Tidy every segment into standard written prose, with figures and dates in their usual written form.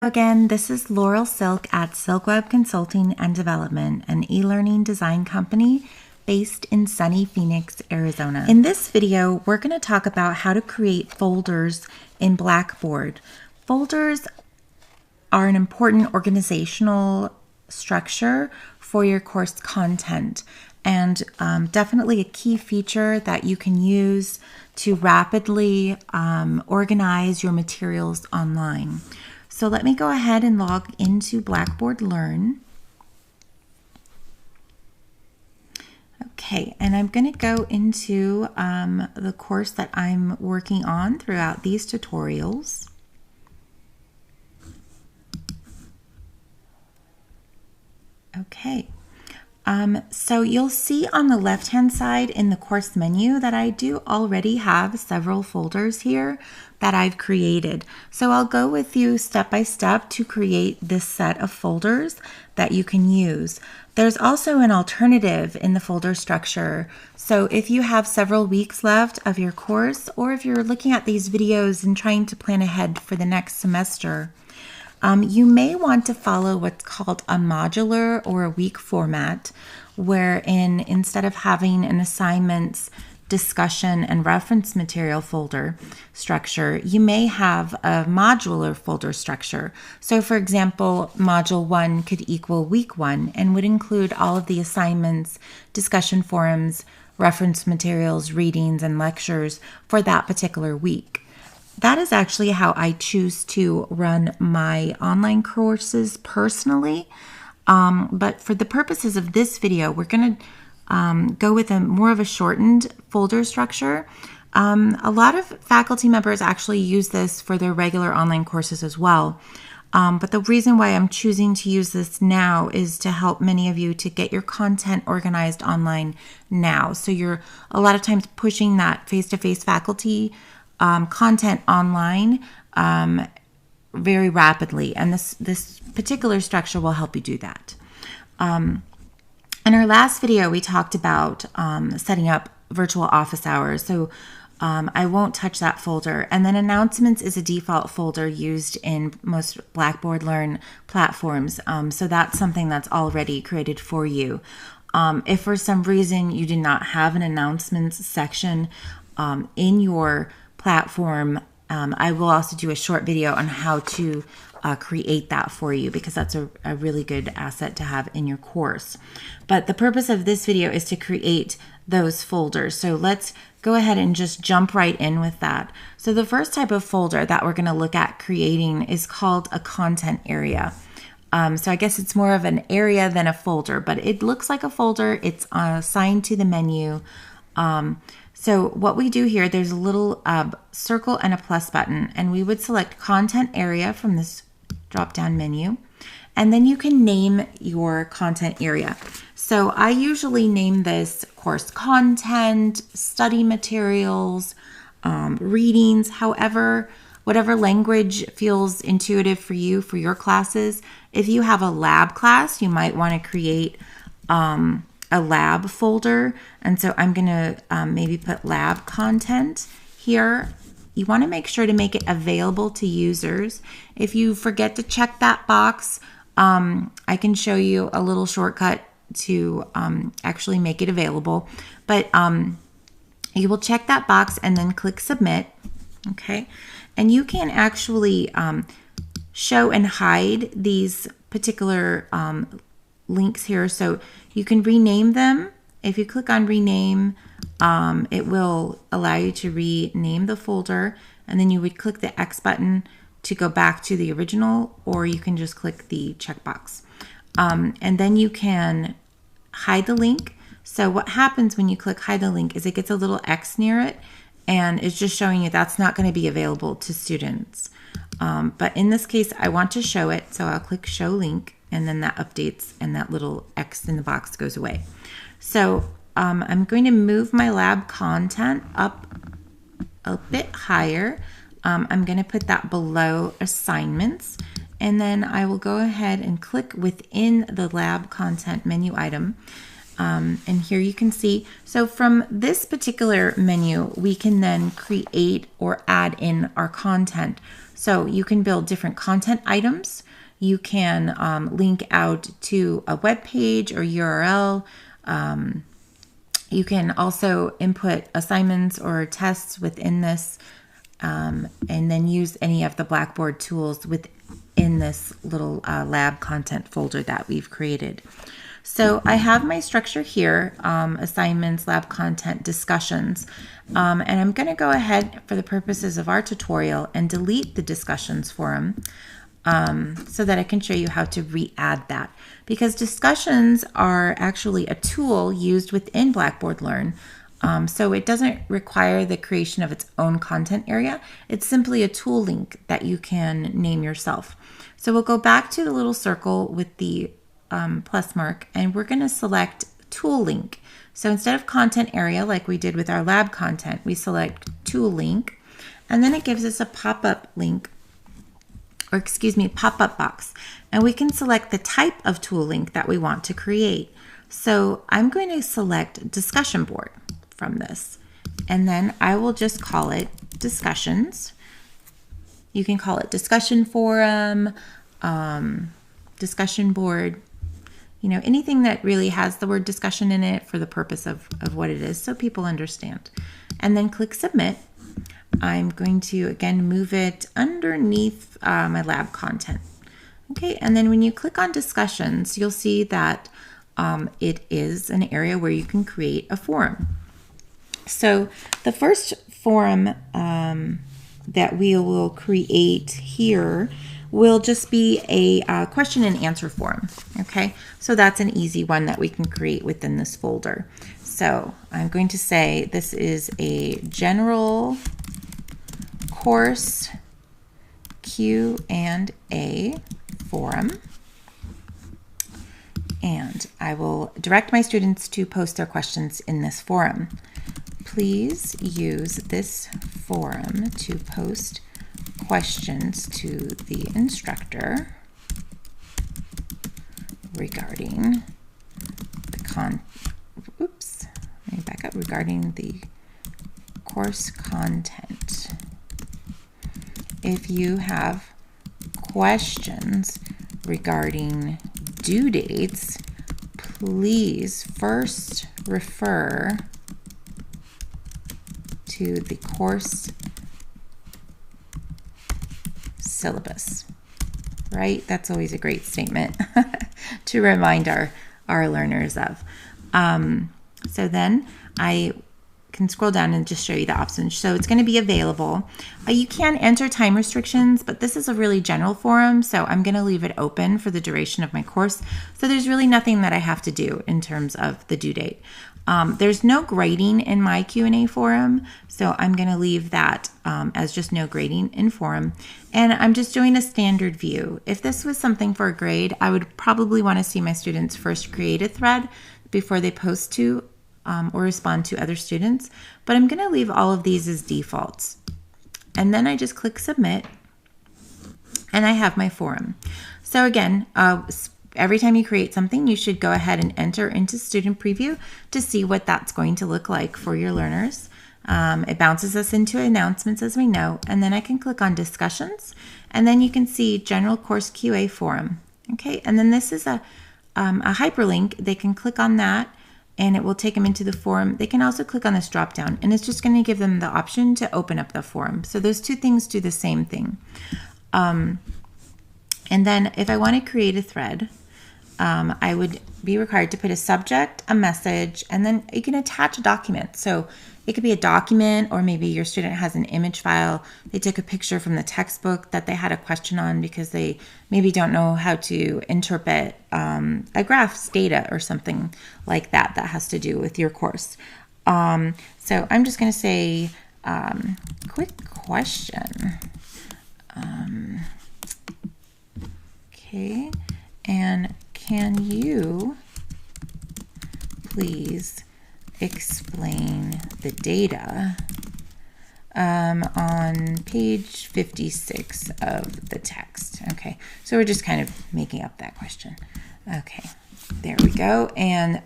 Again, this is Laurel Silk at Silkweb Consulting and Development, an e-learning design company based in sunny Phoenix, Arizona. In this video, we're going to talk about how to create folders in Blackboard. Folders are an important organizational structure for your course content, and definitely a key feature that you can use to rapidly organize your materials online. So let me go ahead and log into Blackboard Learn. Okay, and I'm going to go into the course that I'm working on throughout these tutorials. Okay, so you'll see on the left-hand side in the course menu that I do already have several folders here that I've created. So I'll go with you step by step to create this set of folders that you can use. There's also an alternative in the folder structure. So if you have several weeks left of your course, or if you're looking at these videos and trying to plan ahead for the next semester, you may want to follow what's called a modular or a week format, wherein instead of having an assignments, discussion, and reference material folder structure, you may have a modular folder structure. So for example, module 1 could equal week 1 and would include all of the assignments, discussion forums, reference materials, readings, and lectures for that particular week. That is actually how I choose to run my online courses personally. But for the purposes of this video, we're going to go with more of a shortened folder structure. A lot of faculty members actually use this for their regular online courses as well. But the reason why I'm choosing to use this now is to help many of you to get your content organized online now. So you're a lot of times pushing that face-to-face faculty content online very rapidly, and this particular structure will help you do that. In our last video, we talked about setting up virtual office hours, so I won't touch that folder. And then announcements is a default folder used in most Blackboard Learn platforms, so that's something that's already created for you. If for some reason you did not have an announcements section in your platform, I will also do a short video on how to create that for you, because that's a really good asset to have in your course. But the purpose of this video is to create those folders. So let's go ahead and just jump right in with that. So the first type of folder that we're going to look at creating is called a content area. So I guess it's more of an area than a folder, but it looks like a folder. It's assigned to the menu. So what we do here, there's a little circle and a plus button, and we would select content area from this drop-down menu, and then you can name your content area. So I usually name this course content, study materials, readings, whatever language feels intuitive for you for your classes. If you have a lab class, you might want to create a lab folder, and so I'm going to maybe put lab content here. You want to make sure to make it available to users. If you forget to check that box, I can show you a little shortcut to actually make it available, but you will check that box and then click submit. Okay, and you can actually show and hide these particular links here, so you can rename them. If you click on rename, it will allow you to rename the folder, and then you would click the X button to go back to the original, or you can just click the checkbox. And then you can hide the link. So what happens when you click hide the link is it gets a little X near it, and it's just showing you that's not going to be available to students. But in this case, I want to show it, so I'll click show link, and then that updates and that little X in the box goes away. So I'm going to move my lab content up a bit higher. I'm going to put that below assignments, and then I will go ahead and click within the lab content menu item. And here you can see, so from this particular menu, we can then create or add in our content. So you can build different content items. You can link out to a web page or URL. You can also input assignments or tests within this, and then use any of the Blackboard tools within this little lab content folder that we've created. So I have my structure here, assignments, lab content, discussions, and I'm going to go ahead for the purposes of our tutorial and delete the discussions forum so that I can show you how to re-add that. Because discussions are actually a tool used within Blackboard Learn. So it doesn't require the creation of its own content area. It's simply a tool link that you can name yourself. So we'll go back to the little circle with the plus mark, and we're going to select tool link. So instead of content area like we did with our lab content, we select tool link, and then it gives us a pop-up link, or excuse me, pop-up box. And we can select the type of tool link that we want to create. So I'm going to select discussion board from this, and then I will just call it discussions. You can call it discussion forum, discussion board, you know, anything that really has the word discussion in it for the purpose of what it is, so people understand. And then click submit. I'm going to again move it underneath my lab content. Okay, and then when you click on discussions, you'll see that it is an area where you can create a forum. So the first forum that we will create here will just be a question and answer forum. Okay, so that's an easy one that we can create within this folder. So I'm going to say this is a general course Q&A forum, and I will direct my students to post their questions in this forum. Please use this forum to post questions to the instructor regarding the regarding the course content. If you have questions regarding due dates, please first refer to the course syllabus, right? That's always a great statement to remind our learners of. So then I can scroll down and just show you the options. So it's going to be available. You can enter time restrictions, but this is a really general forum, so I'm going to leave it open for the duration of my course. So there's really nothing that I have to do in terms of the due date. There's no grading in my Q&A forum, so I'm going to leave that as just no grading in forum. And I'm just doing a standard view. If this was something for a grade, I would probably want to see my students first create a thread before they post to or respond to other students. But I'm going to leave all of these as defaults. And then I just click submit, and I have my forum. So again, every time you create something, you should go ahead and enter into student preview to see what that's going to look like for your learners. It bounces us into announcements, as we know, and then I can click on discussions, and then you can see general course QA forum. Okay, and then this is a hyperlink. They can click on that and it will take them into the forum. They can also click on this drop down, and it's just going to give them the option to open up the forum. So those two things do the same thing. And then if I want to create a thread, I would be required to put a subject, a message, and then you can attach a document. So it could be a document, or maybe your student has an image file. They took a picture from the textbook that they had a question on because they maybe don't know how to interpret a graph's data or something like that that has to do with your course. So I'm just going to say, quick question. Okay, and can you please explain the data on page 56 of the text? Okay, so we're just kind of making up that question. Okay, there we go. And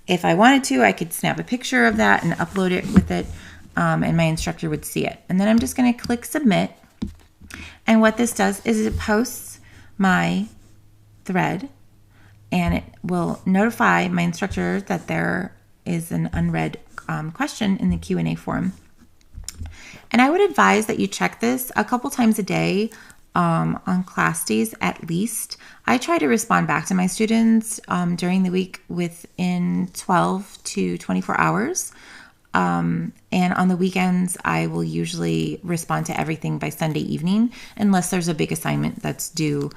if I wanted to, I could snap a picture of that and upload it with it, and my instructor would see it. And then I'm just going to click submit. And what this does is it posts my thread, and it will notify my instructor that there is an unread question in the Q&A form. And I would advise that you check this a couple times a day on class days at least. I try to respond back to my students during the week within 12 to 24 hours. And on the weekends, I will usually respond to everything by Sunday evening, unless there's a big assignment that's due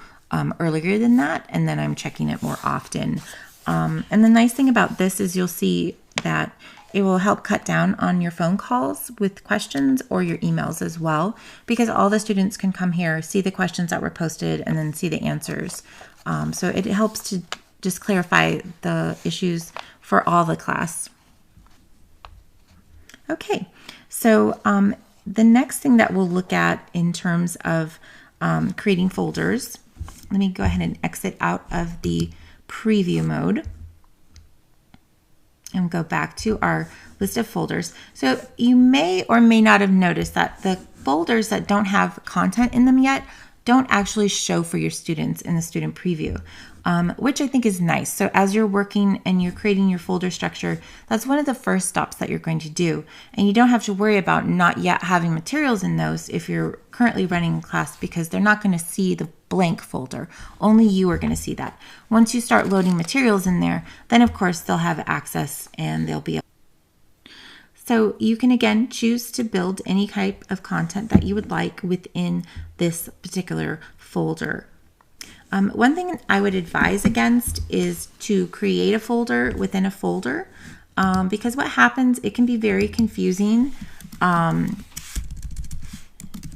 earlier than that, and then I'm checking it more often. And the nice thing about this is you'll see that it will help cut down on your phone calls with questions or your emails as well, because all the students can come here, see the questions that were posted, and then see the answers. So it helps to just clarify the issues for all the class. Okay, so the next thing that we'll look at in terms of creating folders, let me go ahead and exit out of the preview mode and go back to our list of folders. So you may or may not have noticed that the folders that don't have content in them yet don't actually show for your students in the student preview, which I think is nice. So as you're working and you're creating your folder structure, that's one of the first stops that you're going to do. And you don't have to worry about not yet having materials in those if you're currently running a class, because they're not going to see the blank folder. Only you are going to see that. Once you start loading materials in there, then of course they'll have access and they'll be able. So you can again choose to build any type of content that you would like within this particular folder. One thing I would advise against is to create a folder within a folder, because what happens, it can be very confusing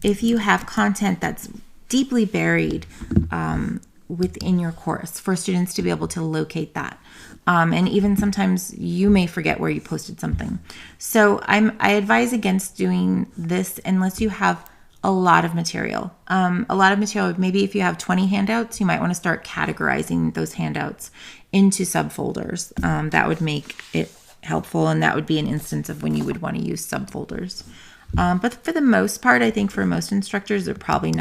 if you have content that's deeply buried within your course for students to be able to locate that. And even sometimes you may forget where you posted something. So I advise against doing this unless you have a lot of material. Maybe if you have 20 handouts, you might want to start categorizing those handouts into subfolders. That would make it helpful, and that would be an instance of when you would want to use subfolders. But for the most part, I think for most instructors, they're probably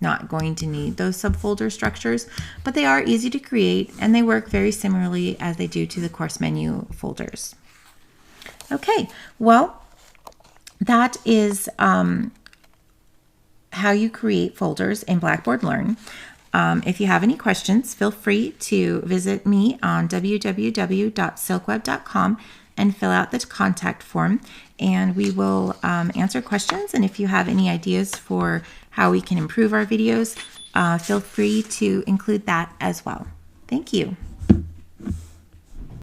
not going to need those subfolder structures, but they are easy to create and they work very similarly as they do to the course menu folders. Okay, well, that is how you create folders in Blackboard Learn. If you have any questions, feel free to visit me on www.silkweb.com and fill out the contact form, and we will answer questions. And if you have any ideas for how we can improve our videos, feel free to include that as well. Thank you.